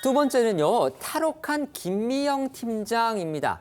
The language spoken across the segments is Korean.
두 번째는요, 탈옥한 김미영 팀장입니다.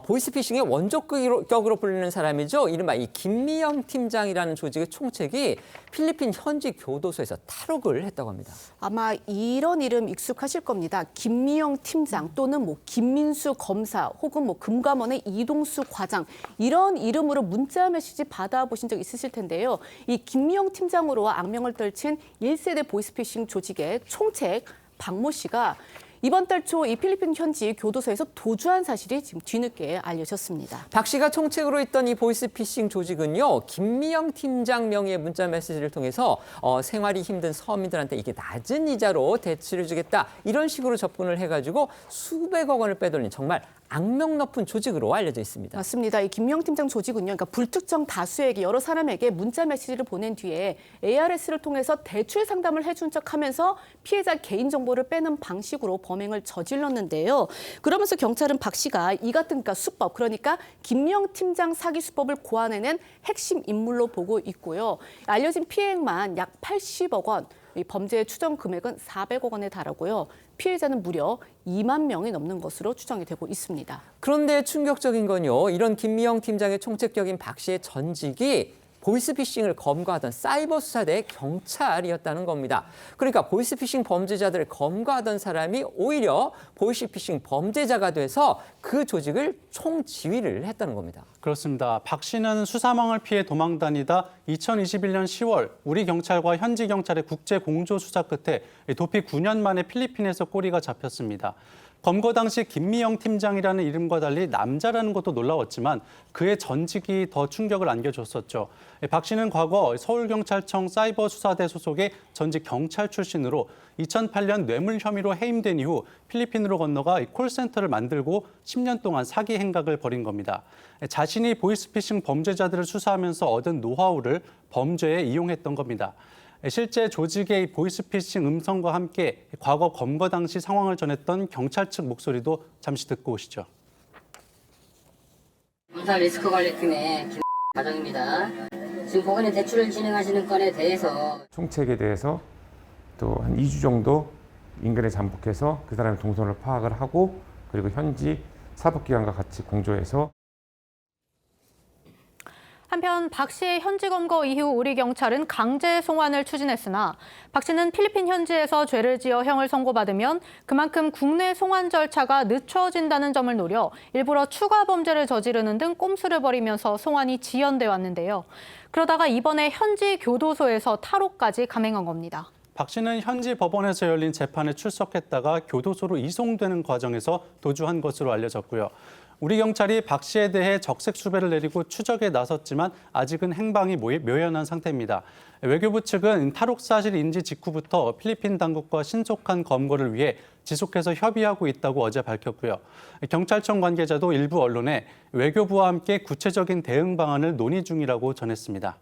보이스피싱의 원조격으로 불리는 사람이죠. 이른바 이 김미영 팀장이라는 조직의 총책이 필리핀 현지 교도소에서 탈옥을 했다고 합니다. 아마 이런 이름 익숙하실 겁니다. 김미영 팀장 또는 김민수 검사 혹은 금감원의 이동수 과장 이런 이름으로 문자 메시지 받아보신 적 있으실 텐데요. 이 김미영 팀장으로 악명을 떨친 1세대 보이스피싱 조직의 총책 박모 씨가 이번 달 초 이 필리핀 현지 교도소에서 도주한 사실이 지금 뒤늦게 알려졌습니다. 박 씨가 총책으로 있던 이 보이스피싱 조직은요, 김미영 팀장 명의의 문자 메시지를 통해서 생활이 힘든 서민들한테 이게 낮은 이자로 대출을 주겠다 이런 식으로 접근을 해가지고 수백억 원을 빼돌린 정말 악명 높은 조직으로 알려져 있습니다. 맞습니다. 이 김미영 팀장 조직은요, 그러니까 불특정 다수에게 여러 사람에게 문자 메시지를 보낸 뒤에 ARS를 통해서 대출 상담을 해준 척하면서 피해자 개인 정보를 빼는 방식으로 범행을 저질렀는데요. 그러면서 경찰은 박 씨가 이 같은 수법, 그러니까 김미영 팀장 사기 수법을 고안해낸 핵심 인물로 보고 있고요. 알려진 피해액만 약 80억 원. 이 범죄의 추정 금액은 400억 원에 달하고요. 피해자는 무려 2만 명이 넘는 것으로 추정이 되고 있습니다. 그런데 충격적인 건요, 이런 김미영 팀장의 총책격인 박 씨의 전직이 보이스피싱을 검거하던 사이버 수사대 경찰이었다는 겁니다. 그러니까 보이스피싱 범죄자들을 검거하던 사람이 오히려 보이스피싱 범죄자가 돼서 그 조직을 총지휘를 했다는 겁니다. 그렇습니다. 박 씨는 수사망을 피해 도망다니다 2021년 10월 우리 경찰과 현지 경찰의 국제 공조 수사 끝에 도피 9년 만에 필리핀에서 꼬리가 잡혔습니다. 검거 당시 김미영 팀장이라는 이름과 달리 남자라는 것도 놀라웠지만 그의 전직이 더 충격을 안겨줬었죠. 박 씨는 과거 서울경찰청 사이버수사대 소속의 전직 경찰 출신으로 2008년 뇌물 혐의로 해임된 이후 필리핀으로 건너가 콜센터를 만들고 10년 동안 사기 행각을 벌인 겁니다. 자신이 보이스피싱 범죄자들을 수사하면서 얻은 노하우를 범죄에 이용했던 겁니다. 실제 조직의 보이스피싱 음성과 함께 과거 검거 당시 상황을 전했던 경찰 측 목소리도 잠시 듣고 오시죠. 군사 리스크 관리팀의 김 과장입니다. 지금 고객님 대출을 진행하시는 건에 대해서 총책에 대해서 또 한 2주 정도 인근에 잠복해서 그 사람의 동선을 파악을 하고 그리고 현지 사법기관과 같이 공조해서 한편 박 씨의 현지 검거 이후 우리 경찰은 강제 송환을 추진했으나 박 씨는 필리핀 현지에서 죄를 지어 형을 선고받으면 그만큼 국내 송환 절차가 늦춰진다는 점을 노려 일부러 추가 범죄를 저지르는 등 꼼수를 벌이면서 송환이 지연돼 왔는데요. 그러다가 이번에 현지 교도소에서 탈옥까지 감행한 겁니다. 박 씨는 현지 법원에서 열린 재판에 출석했다가 교도소로 이송되는 과정에서 도주한 것으로 알려졌고요. 우리 경찰이 박 씨에 대해 적색 수배를 내리고 추적에 나섰지만 아직은 행방이 묘연한 상태입니다. 외교부 측은 탈옥 사실 인지 직후부터 필리핀 당국과 신속한 검거를 위해 지속해서 협의하고 있다고 어제 밝혔고요. 경찰청 관계자도 일부 언론에 외교부와 함께 구체적인 대응 방안을 논의 중이라고 전했습니다.